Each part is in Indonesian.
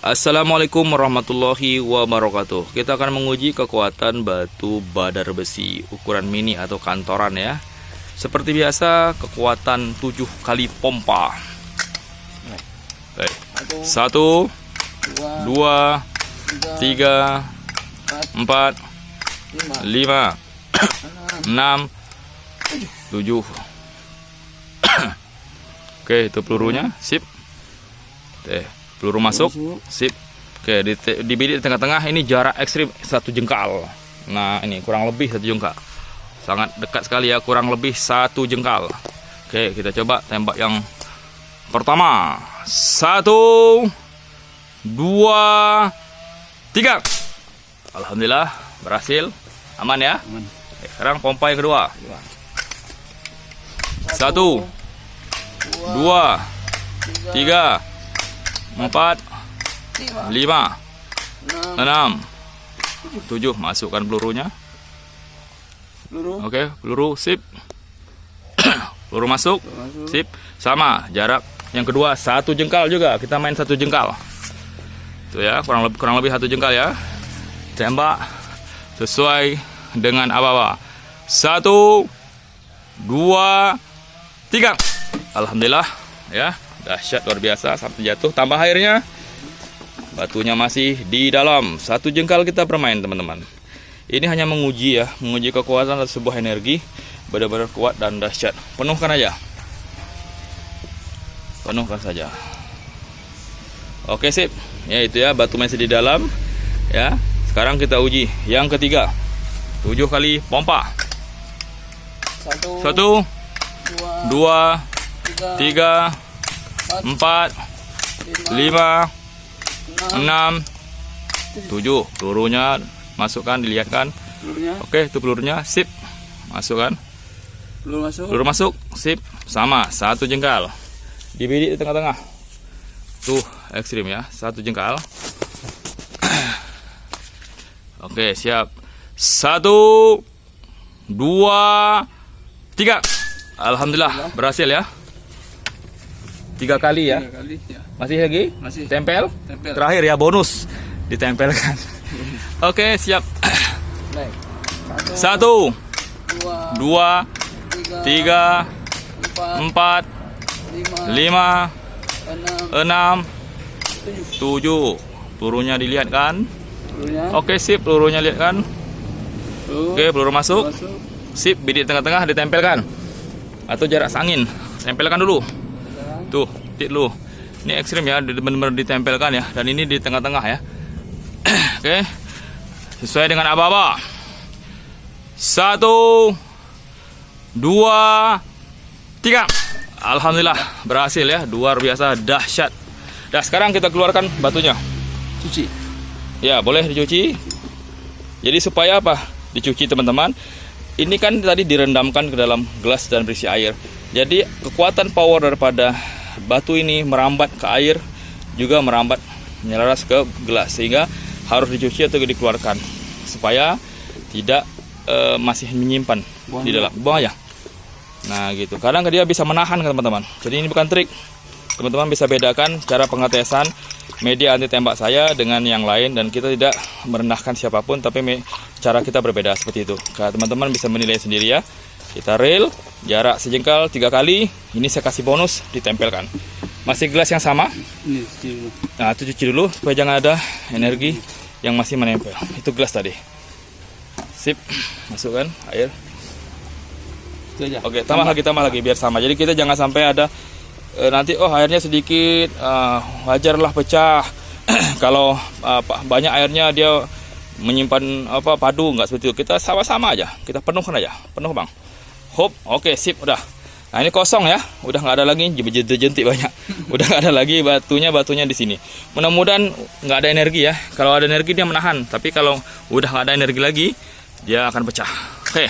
Assalamualaikum warahmatullahi wabarakatuh. Kita akan menguji kekuatan batu badar besi ukuran mini atau kantoran ya. Seperti biasa, kekuatan 7 kali pompa. 1, 2, 3, 4, 5, 6, 7. Oke, itu pelurunya, sip. Peluru masuk, sip. Oke, di bidik di tengah-tengah ini jarak ekstrim 1 jengkal. Nah, ini kurang lebih 1 jengkal. Sangat dekat sekali ya, kurang lebih 1 jengkal. Oke, kita coba tembak yang pertama. 1, 2, 3. Alhamdulillah berhasil. Aman ya? Aman. Oke, sekarang pompa yang kedua. 1, 2, 3, 4, 5, 6, 7. Masukkan pelurunya. Oke, peluru sip. Peluru masuk, sip. Sama jarak yang kedua 1 jengkal juga. Kita main 1 jengkal. Tuh ya, kurang lebih 1 jengkal ya. Tembak sesuai dengan apa-apa. 1, 2, 3. Alhamdulillah ya. Dahsyat, luar biasa, sampai jatuh. Tambah airnya, batunya masih di dalam. 1 jengkal kita bermain teman-teman. Ini hanya menguji ya, menguji kekuatan atau sebuah energi benar-benar kuat dan dahsyat. Penuhkan aja, penuhkan saja. Oke sip, ya itu ya, batu masih di dalam ya. Sekarang kita uji yang ketiga. 7 kali pompa. 1, 2, 3, 4, 5, 6, 7. Pelurunya masukkan, dilihatkan. Oke, itu pelurunya, sip. Masukkan. Peluru masuk, sip. Sama, 1 jengkal. Dibidik di tengah-tengah. Tuh, ekstrim ya, 1 jengkal. Oke, siap. 1, 2, 3. Alhamdulillah berhasil ya. 3 kali ya. Masih lagi? Masih. Tempel? Terakhir ya, bonus. Ditempelkan. Oke, siap. 1, 2, 3, 4, 5, 6, 7. Pelurunya dilihatkan. Oke, sip. Pelurunya lihatkan. Oke, peluru masuk. Sip, bidik tengah-tengah ditempelkan. Atau jarak angin. Tempelkan dulu. Tuh, titik dulu. Ini ekstrim ya, benar-benar ditempelkan ya. Dan ini di tengah-tengah ya. Oke. Sesuai dengan apa-apa. 1, 2, 3. Alhamdulillah berhasil ya. Luar biasa, dahsyat. Nah, sekarang kita keluarkan batunya. Cuci. Ya, boleh dicuci. Jadi supaya apa? Dicuci teman-teman. Ini kan tadi direndamkan ke dalam gelas dan berisi air. Jadi kekuatan power daripada batu ini merambat ke air, juga merambat menyelaras ke gelas, sehingga harus dicuci atau dikeluarkan supaya tidak masih menyimpan di dalam. Buang aja. Nah gitu. Kadang dia bisa menahan teman-teman. Jadi ini bukan trik. Teman-teman bisa bedakan cara pengetesan media anti tembak saya dengan yang lain, dan kita tidak merendahkan siapapun, tapi cara kita berbeda seperti itu. Teman-teman bisa menilai sendiri ya. Kita reel jarak sejengkal 3 kali. Ini saya kasih bonus, ditempelkan. Masih gelas yang sama. Nah, itu cuci dulu supaya jangan ada energi yang masih menempel. Itu gelas tadi. Sip, masukkan air. Oke, tambah lagi biar sama. Jadi kita jangan sampai ada nanti airnya sedikit, wajarlah pecah. Kalau banyak airnya dia menyimpan padu, nggak seperti itu. Kita sama-sama aja, kita penuhkan aja, penuh bang. Hop, oke sip, udah. Nah ini kosong ya, udah nggak ada lagi jentik banyak. Udah nggak ada lagi batunya di sini. Mudah-mudahan nggak ada energi ya. Kalau ada energi dia menahan, tapi kalau udah nggak ada energi lagi dia akan pecah. Oke.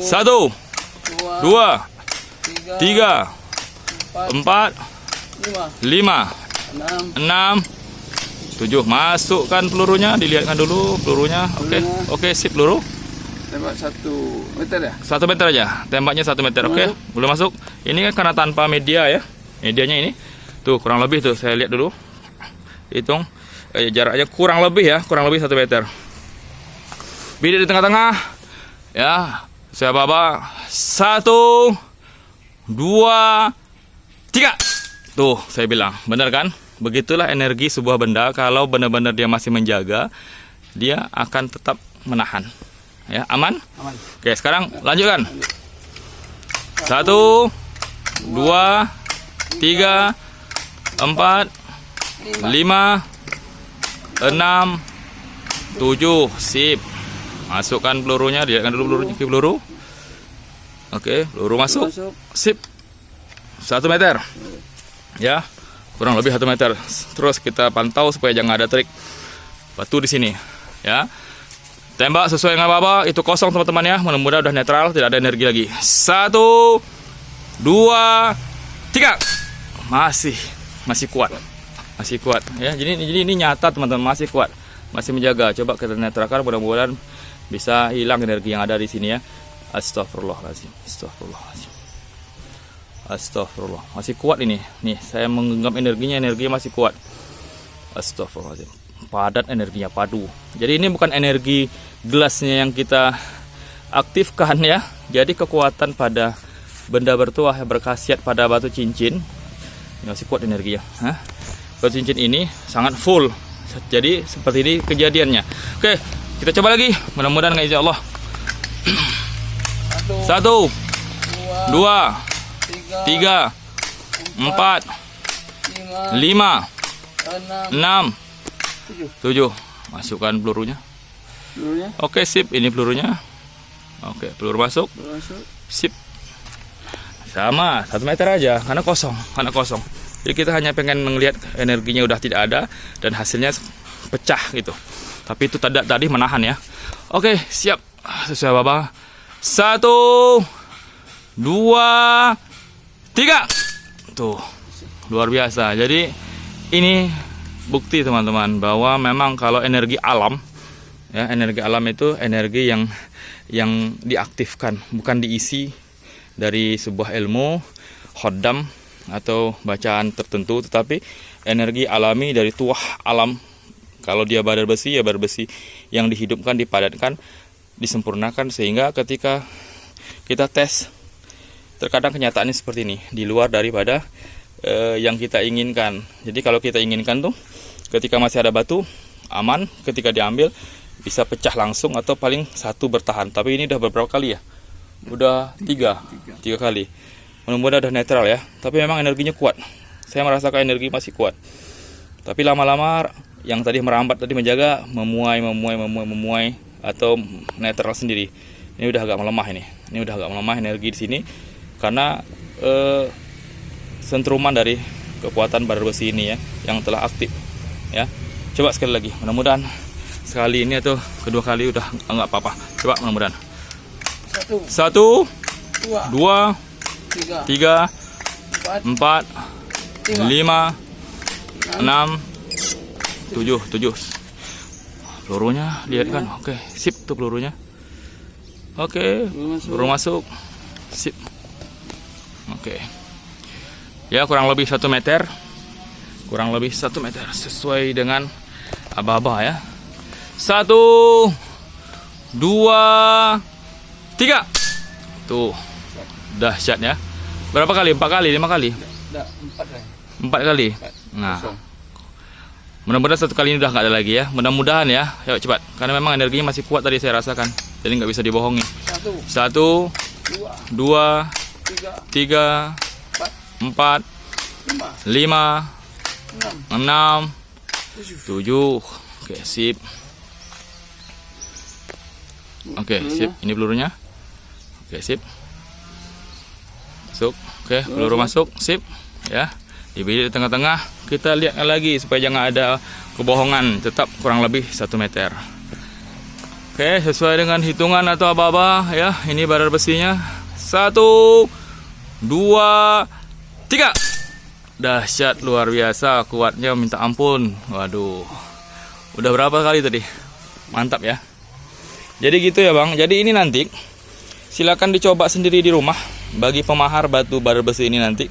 1, 2, 3, 4, 5, 6, 7. Masukkan pelurunya, dilihatkan dulu pelurunya. Oke, sip peluru. Tembak 1 meter ya? 1 meter aja, tembaknya 1 meter. Oke, belum masuk. Ini kan karena tanpa media ya, medianya ini. Tuh kurang lebih tuh, saya lihat dulu. hitung jaraknya kurang lebih 1 meter. Bidik di tengah-tengah, ya. Saya Baba, 1, 2, 3. Tuh, saya bilang, benar kan? Begitulah energi sebuah benda. Kalau benar-benar dia masih menjaga, dia akan tetap menahan. Ya, aman? Aman. Oke, sekarang lanjutkan. 1, 2, 3, 4, 5, 6, 7. Sip. Masukkan pelurunya, dilihatkan dulu pelurunya, peluru. Oke, peluru masuk. Sip. 1 meter. Ya, kurang lebih 1 meter. Terus kita pantau supaya jangan ada trik batu di sini. Ya. Tembak sesuai dengan Baba, itu kosong teman-teman ya. Mudah-mudahan udah netral, tidak ada energi lagi. 1, 2, 3. Masih kuat. Masih kuat ya. Jadi ini nyata teman-teman, masih kuat. Masih menjaga. Coba kita netralkan, mudah-mudahan bisa hilang energi yang ada di sini ya. Astagfirullahaladzim. Astagfirullah. Masih kuat ini. Nih, saya menggenggam energinya masih kuat. Astagfirullahaladzim. Padat energinya, padu. Jadi ini bukan energi gelasnya yang kita aktifkan ya. Jadi kekuatan pada benda bertuah yang berkhasiat pada batu cincin ini masih kuat energinya. Batu cincin ini sangat full. Jadi seperti ini kejadiannya. Oke, kita coba lagi. Mudah-mudahan nggak, insya Allah. 1, 2, 3, 4, 5, 6, 7. Masukkan pelurunya. Oke, sip. Ini pelurunya. Oke, peluru masuk. Sip. Sama, 1 meter aja, karena kosong. Jadi kita hanya pengen melihat energinya udah tidak ada dan hasilnya pecah gitu. Tapi itu tadi menahan ya. Oke, siap. Sesuai Baba. 1, 2, 3. Tuh, luar biasa. Jadi ini bukti teman-teman bahwa memang kalau energi alam ya, energi alam itu energi yang diaktifkan, bukan diisi dari sebuah ilmu khodam atau bacaan tertentu, tetapi energi alami dari tuah alam. Kalau dia badar besi, ya badar besi yang dihidupkan, dipadatkan, disempurnakan, sehingga ketika kita tes, terkadang kenyataannya seperti ini, di luar daripada yang kita inginkan. Jadi kalau kita inginkan tuh, ketika masih ada batu, aman, ketika diambil bisa pecah langsung atau paling 1 bertahan. Tapi ini udah beberapa kali ya, udah 3 kali. Mudah-mudahan udah netral ya. Tapi memang energinya kuat. Saya merasakan energi masih kuat. Tapi lama-lama yang tadi merambat tadi menjaga, memuai atau netral sendiri. Ini udah agak melemah ini. Ini udah agak melemah energi di sini karena sentruman dari kekuatan badar besi ini ya yang telah aktif ya. Coba sekali lagi, mudah-mudahan sekali ini atau kedua kali udah enggak apa-apa. Coba mudah-mudahan. 1, 2, 3, 4, 5, 6, 7. Pelurunya lihat kan. Oke, sip tuh pelurunya. Oke, peluru masuk. Sip. Oke. Ya, kurang lebih 1 meter. Sesuai dengan Aba-aba ya. 1, 2, 3. Tuh. Dahsyat ya. Berapa kali? 4 kali, 5 kali? 4 kali. Nah. Mudah-mudahan 1 kali ini udah nggak ada lagi ya. Mudah-mudahan ya. Yuk cepat. Karena memang energinya masih kuat tadi saya rasakan. Jadi nggak bisa dibohongi. 1, 2, 3, 4, 5, 6, 7. Oke, sip. Oke, sip. Ini pelurunya. Oke, sip. Masuk. Oke, peluru masuk. Sip. Ya. Di bidik di tengah-tengah. Kita lihat lagi supaya jangan ada kebohongan. Tetap kurang lebih 1 meter. Oke, sesuai dengan hitungan atau aba-aba ya. Ini badar besinya. 1, 2, 3. Dahsyat, luar biasa, kuatnya minta ampun. Waduh. Udah berapa kali tadi? Mantap ya. Jadi gitu ya Bang. Jadi ini nanti silakan dicoba sendiri di rumah. Bagi pemahar batu badar besi ini nanti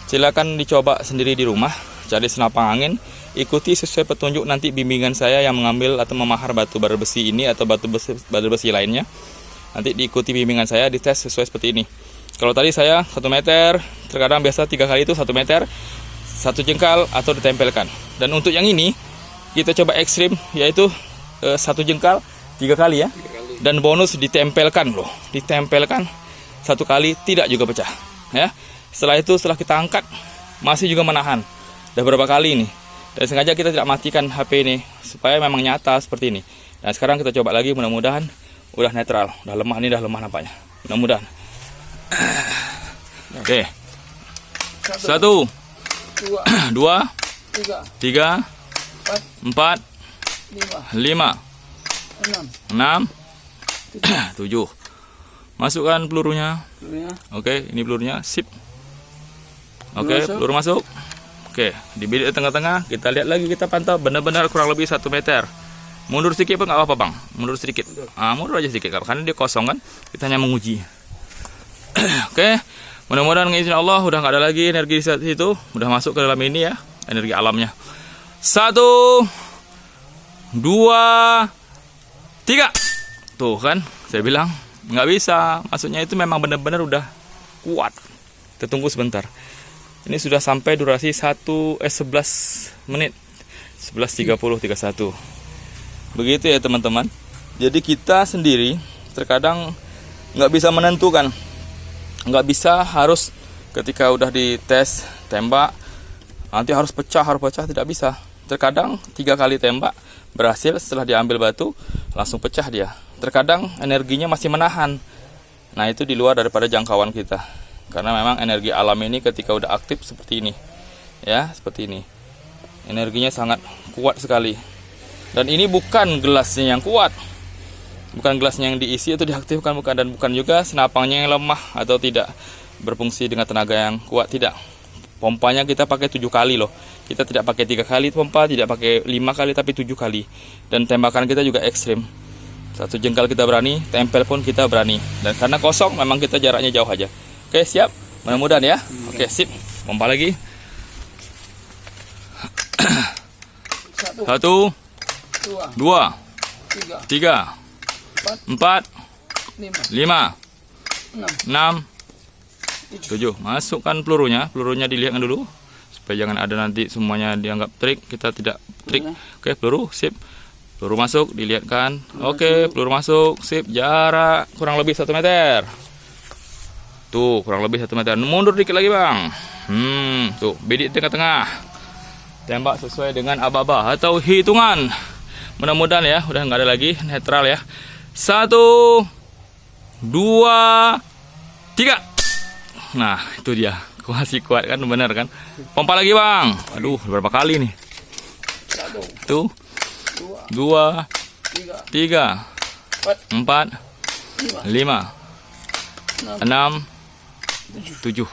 silakan dicoba sendiri di rumah. cari senapang angin, ikuti sesuai petunjuk nanti bimbingan saya yang mengambil atau memahar batu bara besi ini atau batu besi lainnya. Nanti diikuti bimbingan saya, dites sesuai seperti ini. Kalau tadi saya 1 meter, terkadang biasa 3 kali itu 1 meter, 1 jengkal atau ditempelkan. Dan untuk yang ini kita coba ekstrim, yaitu 1 jengkal 3 kali ya. Dan bonus ditempelkan loh, ditempelkan 1 kali tidak juga pecah ya. Setelah itu setelah kita angkat masih juga menahan. Udah berapa kali ini. Dan sengaja kita tidak matikan HP ini supaya memang nyata seperti ini. Nah sekarang kita coba lagi, mudah-mudahan udah netral, udah lemah, ini udah lemah nampaknya. Mudah-mudahan. Oke. 1 2 3 4 5 6 7. Masukkan pelurunya. Oke, ini pelurunya. Sip. Oke, peluru masuk. Oke, di bidik tengah-tengah. Kita lihat lagi, kita pantau benar-benar kurang lebih 1 meter. Mundur sedikit pun nggak apa-apa bang. Mundur sedikit. Mundur aja sedikit karena dia kosong kan. Kita hanya menguji. Oke, mudah-mudahan izin Allah udah nggak ada lagi energi di situ. Udah masuk ke dalam ini ya, energi alamnya. 1 2 3. Tuh kan, saya bilang nggak bisa. Maksudnya itu memang benar-benar udah kuat. Kita tunggu sebentar. Ini sudah sampai durasi 11 menit. 11.30 31. Begitu ya teman-teman. Jadi kita sendiri terkadang nggak bisa menentukan, nggak bisa harus ketika udah dites tembak nanti harus pecah tidak bisa. Terkadang 3 kali tembak berhasil, setelah diambil batu langsung pecah dia. Terkadang energinya masih menahan. Nah itu di luar daripada jangkauan kita, karena memang energi alam ini ketika udah aktif seperti ini ya, seperti ini energinya sangat kuat sekali. Dan ini bukan gelasnya yang kuat, bukan gelasnya yang diisi atau diaktifkan, bukan. Dan bukan juga senapangnya yang lemah atau tidak berfungsi dengan tenaga yang kuat, tidak. Pompanya kita pakai 7 kali loh. Kita tidak pakai 3 kali pompa, tidak pakai 5 kali, tapi 7 kali. Dan tembakan kita juga ekstrim. 1 jengkal kita berani, tempel pun kita berani. Dan karena kosong memang kita jaraknya jauh aja. Oke, siap. Mudah-mudahan ya. Oke, sip. Pompa lagi. 1 2 3 4 5 6 7. Masukkan pelurunya. Pelurunya dilihatkan dulu supaya jangan ada nanti semuanya dianggap trik. Kita tidak trik. Oke, peluru sip. Peluru masuk, dilihatkan. Oke, peluru masuk, sip. Jarak kurang lebih 1 meter. Tuh, kurang lebih 1 meter. Mundur dikit lagi bang. Tuh, bidik tengah-tengah. Tembak sesuai dengan aba-aba atau hitungan. Mudah-mudahan ya, udah nggak ada lagi, netral ya. 1 2 3. Nah, itu dia. Masih kuat kan, benar kan? Pompa lagi bang. Aduh, berapa kali nih? Tuh. 2 3 4 5 6 7.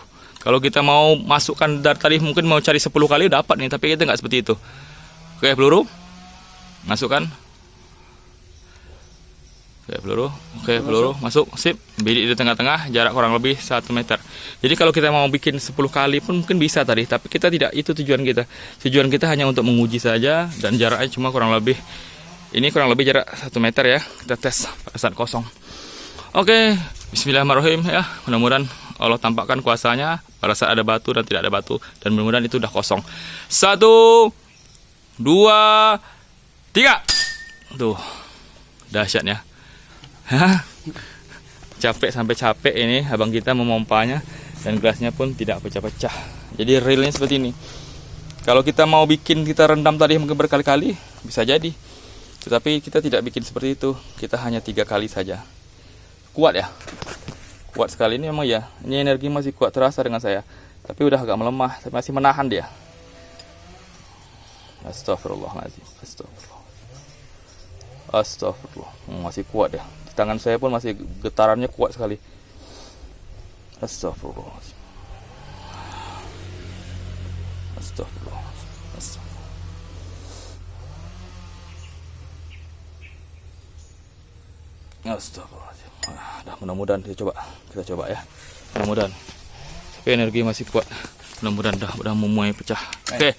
Kalau kita mau masukkan dari tadi mungkin mau cari 10 kali dapat nih, tapi kita nggak seperti itu. Oke, peluru masukkan. Oke, peluru masuk, sip. Bidik di tengah-tengah, jarak kurang lebih 1 meter. Jadi kalau kita mau bikin 10 kali pun mungkin bisa tadi, tapi kita tidak, itu tujuan kita. Tujuan kita hanya untuk menguji saja, dan jaraknya cuma kurang lebih, ini kurang lebih jarak 1 meter ya. Kita tes pada saat kosong. Oke, bismillahirrahmanirrahim ya. Mudah-mudahan Allah tampakkan kuasanya pada saat ada batu dan tidak ada batu, dan mudah-mudahan itu udah kosong. 1 2 3. Tuh, dahsyatnya. Capek sampai capek ini abang kita memompanya, dan gelasnya pun tidak pecah-pecah. Jadi realnya seperti ini. Kalau kita mau bikin, kita rendam tadi mungkin berkali-kali, bisa jadi. Tetapi kita tidak bikin seperti itu. Kita hanya 3 kali saja. Kuat ya? Kuat sekali ini memang ya. Ini energi masih kuat terasa dengan saya. Tapi udah agak melemah, tapi masih menahan dia. Astagfirullahaladzim. Astagfirullah. Masih kuat ya. Di tangan saya pun masih getarannya kuat sekali. Astagfirullah. Astagfirullah. Astagfirullahaladzim. Mudah-mudahan kita coba ya. Mudah-mudahan. Tapi energi masih kuat. Mudah-mudahan udah mulai pecah. Oke.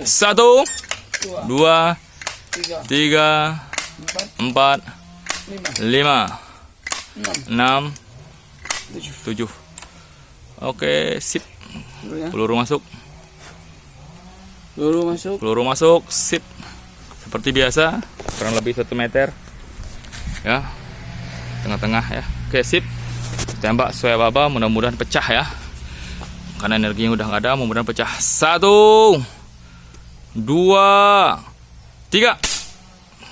Satu, 1, dua, 2, tiga, 3, empat, 4, lima, 5, enam, 6, 7. Oke, sip. dulu ya. Peluru masuk. Peluru masuk. Peluru masuk, sip. Seperti biasa, kurang lebih 1 meter. Ya. Tengah-tengah ya. Oke, sip. Tembak sesuai baba, mudah-mudahan pecah ya. Karena energinya udah nggak ada, mudah-mudahan pecah. 1, 2, 3.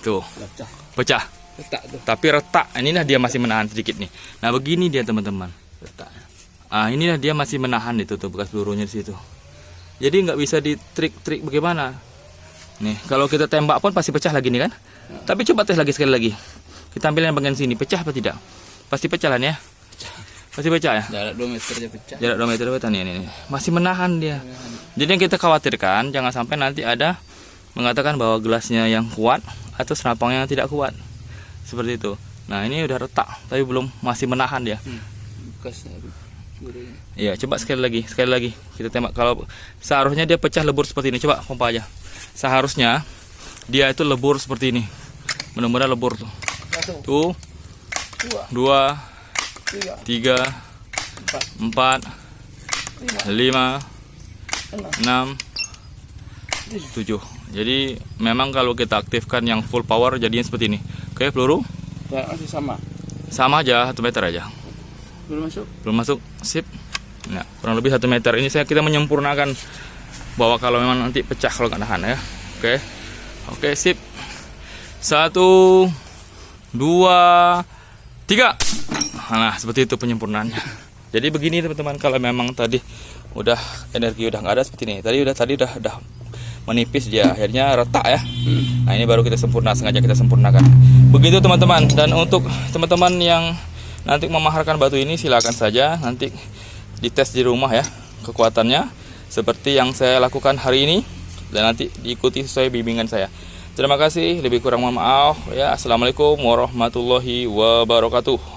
Tuh, Pecah. pecah. Letak tuh. Tapi retak. Inilah dia masih menahan sedikit nih. Nah, begini dia teman-teman. Letak. Inilah dia masih menahan itu tuh bekas pelurunya di situ. Jadi nggak bisa di trik-trik bagaimana. Nih, kalau kita tembak pun pasti pecah lagi nih kan. Tapi coba tes lagi sekali lagi. Kita ambil yang bagian sini, pecah apa tidak? Pasti pecah lah nih ya. Pasti pecah ya. Jarak 2 meter aja pecah. Jarak 2 meter berapa nih ini? Masih menahan dia. Jadi yang kita khawatirkan jangan sampai nanti ada mengatakan bahwa gelasnya yang kuat atau senapangnya yang tidak kuat. Seperti itu. Nah, ini udah retak tapi belum, masih menahan dia. Bekas pelurunya. Iya, coba sekali lagi kita tembak. Kalau seharusnya dia pecah lebur seperti ini, coba pompa aja. Seharusnya dia itu lebur seperti ini. Mudah-mudahan lebur tuh. 1, Tuh, 2, 2, 3, 3, 4, 5, 6, 7. Jadi memang kalau kita aktifkan yang full power jadinya seperti ini. Oke, peluru Jarak masih sama. sama aja 1 meter aja. Belum masuk. Belum masuk, sip. Nah, kurang lebih 1 meter. Ini kita menyempurnakan bahwa kalau memang nanti pecah kalau nggak nahan ya. Oke, sip. 1, 2, 3. Nah, seperti itu penyempurnaannya. Jadi begini teman-teman, kalau memang tadi udah energi udah nggak ada seperti ini. Tadi udah menipis dia, akhirnya retak ya. Nah, ini baru kita sengaja kita sempurnakan. Begitu teman-teman. Dan untuk teman-teman yang nanti memaharkan batu ini, silakan saja nanti dites di rumah ya kekuatannya seperti yang saya lakukan hari ini, dan nanti diikuti sesuai bimbingan saya. Terima kasih, lebih kurang mohon maaf ya. Assalamualaikum warahmatullahi wabarakatuh.